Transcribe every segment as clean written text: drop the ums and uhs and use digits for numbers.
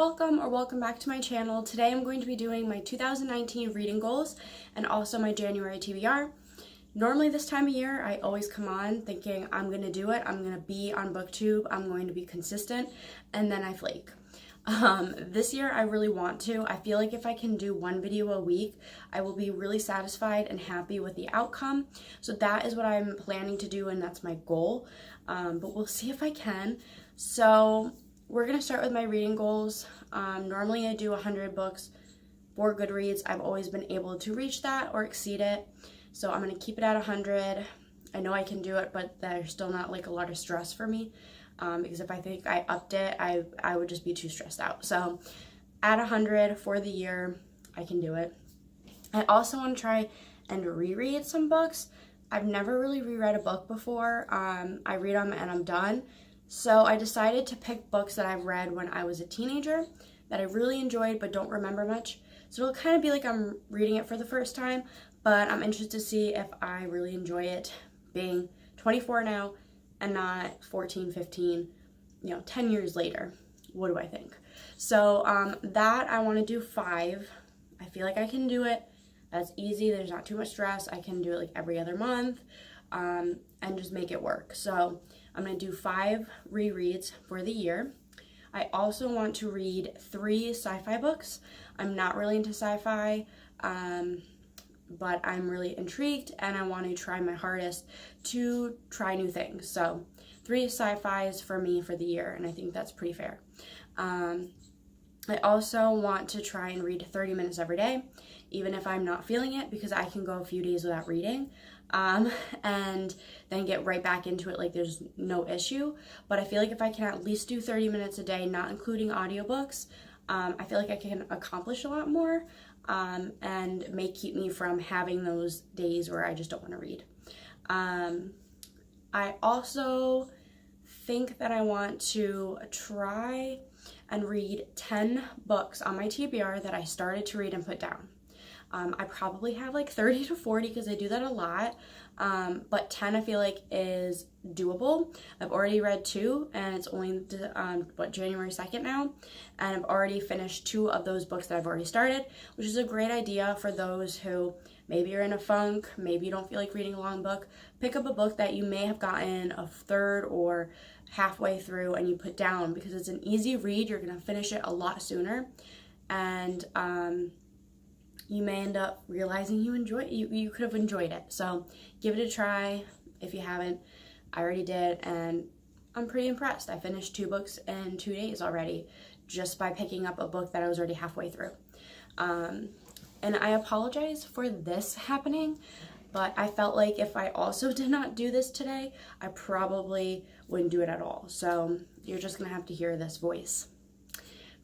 Welcome back to my channel. Today I'm going to be doing my 2019 reading goals and also my January TBR. Normally this time of year I always come on thinking I'm going to do it, I'm going to be on BookTube, I'm going to be consistent, and then I flake. This year I really want to. I feel like if I can do one video a week, I will be really satisfied and happy with the outcome. So that is what I'm planning to do, and that's my goal. But we'll see if I can. So we're going to start with my reading goals. Normally I do 100 books for Goodreads. I've always been able to reach that or exceed it. So I'm going to keep it at 100. I know I can do it, but there's still not like a lot of stress for me. Because if I think I upped it, I would just be too stressed out. So at 100 for the year, I can do it. I also want to try and reread some books. I've never really reread a book before. I read them and I'm done. So I decided to pick books that I've read when I was a teenager that I really enjoyed but don't remember much. So it'll kind of be like I'm reading it for the first time, but I'm interested to see if I really enjoy it being 24 now and not 14, 15, 10 years later. What do I think? So that I want to do 5. I feel like I can do it. That's easy. There's not too much stress. I can do it like every other month and just make it work. So I'm going to do 5 rereads for the year. I also want to read 3 sci-fi books. I'm not really into sci-fi, but I'm really intrigued and I want to try my hardest to try new things. So 3 sci-fis for me for the year, and I think that's pretty fair. I also want to try and read 30 minutes every day, even if I'm not feeling it, because I can go a few days without reading and then get right back into it like there's no issue. But I feel like if I can at least do 30 minutes a day, not including audiobooks, I feel like I can accomplish a lot more and may keep me from having those days where I just don't want to read. I also think that I want to try and read 10 books on my TBR that I started to read and put down. I probably have like 30 to 40 because I do that a lot, but 10 I feel like is doable. I've already read 2 and it's only January 2nd now, and I've already finished 2 of those books that I've already started, which is a great idea for those who maybe you're in a funk, maybe you don't feel like reading a long book. Pick up a book that you may have gotten a third or halfway through and you put down, because it's an easy read. You're going to finish it a lot sooner, and you may end up realizing you could have enjoyed it. So give it a try if you haven't. I already did, and I'm pretty impressed. I finished 2 books in 2 days already just by picking up a book that I was already halfway through. And I apologize for this happening, but I felt like if I also did not do this today, I probably wouldn't do it at all. So you're just gonna have to hear this voice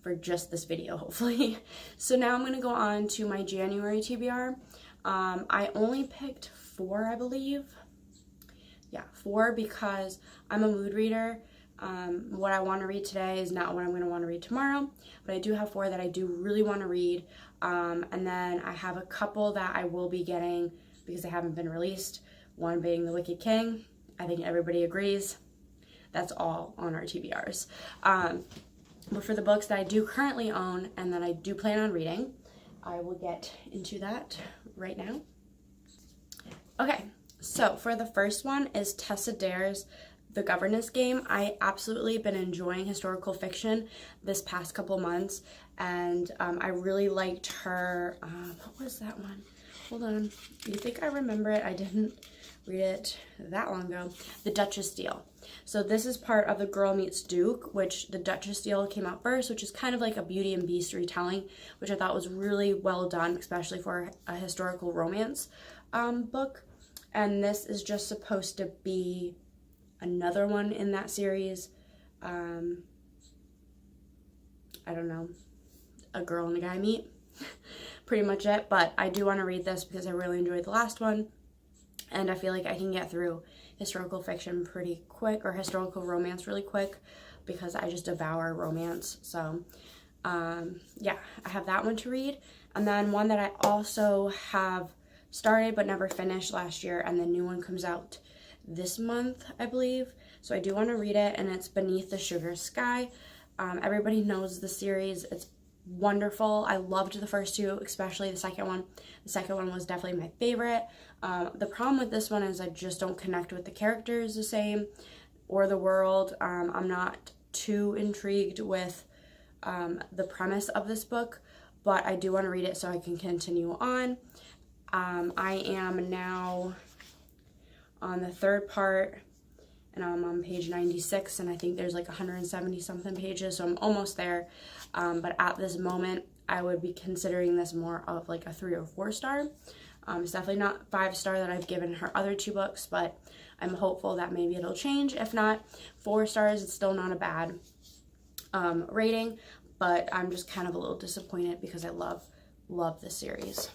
for just this video, hopefully. So now I'm gonna go on to my January TBR. I only picked 4, I believe. Yeah, 4, because I'm a mood reader. What I want to read today is not what I'm going to want to read tomorrow, but I do have 4 that I do really want to read, and then I have a couple that I will be getting because they haven't been released, one being The Wicked King. I think everybody agrees. That's all on our TBRs. But for the books that I do currently own and that I do plan on reading, I will get into that right now. Okay, so for the first one is Tessa Dare's The Governess Game. I absolutely been enjoying historical fiction this past couple months, and I really liked her, what was that one? Hold on, you think I remember it? I didn't read it that long ago. The Duchess Deal. So this is part of The Girl Meets Duke, which The Duchess Deal came out first, which is kind of like a Beauty and Beast retelling, which I thought was really well done, especially for a historical romance book. And this is just supposed to be another one in that series. I don't know, a girl and a guy meet. Pretty much it, but I do want to read this because I really enjoyed the last one, and I feel like I can get through historical fiction pretty quick, or historical romance really quick, because I just devour romance. So yeah, I have that one to read, and then one that I also have started but never finished last year, and the new one comes out this month, I believe, so I do want to read it, and it's Beneath the Sugar Sky Everybody knows the series. It's wonderful. I loved the first two, especially the second one. The second one was definitely my favorite. The problem with this one is I just don't connect with the characters the same or the world. I'm not too intrigued with the premise of this book, but I do want to read it so I can continue on. I am now on the third part, and I'm on page 96, and I think there's like 170 something pages, so I'm almost there. But at this moment, I would be considering this more of like a 3 or 4 star. It's definitely not 5 star that I've given her other 2 books, but I'm hopeful that maybe it'll change. If not, 4 stars, it's still not a bad rating, but I'm just kind of a little disappointed because I love this series.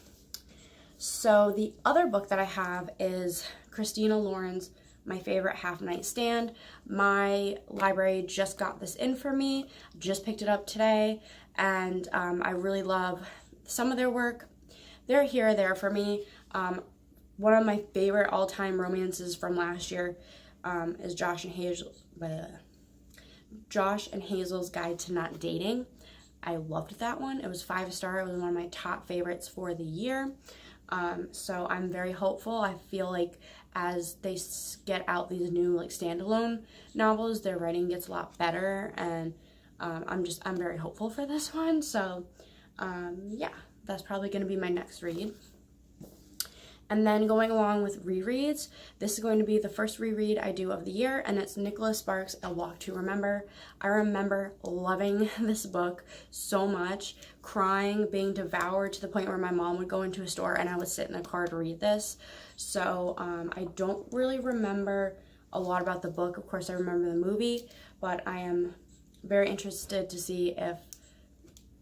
So the other book that I have is Christina Lauren's My Favorite Half Night Stand. My library just got this in for me, just picked it up today, and I really love some of their work. They're here or there for me. One of my favorite all-time romances from last year is Josh and Hazel's Guide to Not Dating. I loved that one. It was 5 star. It was one of my top favorites for the year. So I'm very hopeful. I feel like as they get out these new like standalone novels, their writing gets a lot better, and I'm very hopeful for this one. So yeah, that's probably going to be my next read. And then going along with rereads, this is going to be the first reread I do of the year, and it's Nicholas Sparks' A Walk to Remember. I remember loving this book so much, crying, being devoured to the point where my mom would go into a store and I would sit in the car to read this. So I don't really remember a lot about the book. Of course, I remember the movie, but I am very interested to see if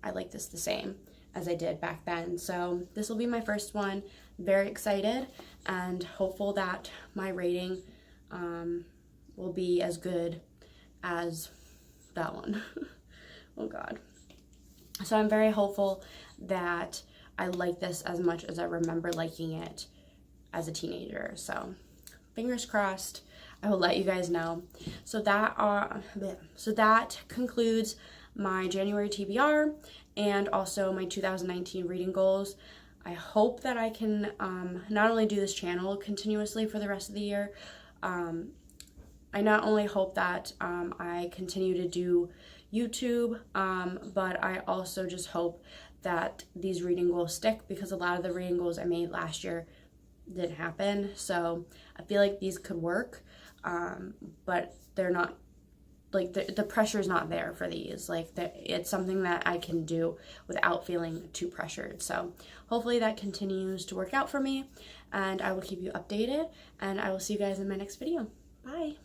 I like this the same as I did back then. So this will be my first one. Very excited and hopeful that my rating will be as good as that one. Oh God. So I'm very hopeful that I like this as much as I remember liking it as a teenager. So fingers crossed. I will let you guys know. So that concludes my January TBR and also my 2019 reading goals. I hope that I can not only do this channel continuously for the rest of the year, I not only hope that I continue to do YouTube, but I also just hope that these reading goals stick, because a lot of the reading goals I made last year didn't happen. So I feel like these could work, but they're not, like the pressure is not there for these. Like it's something that I can do without feeling too pressured. So hopefully that continues to work out for me, and I will keep you updated, and I will see you guys in my next video. Bye.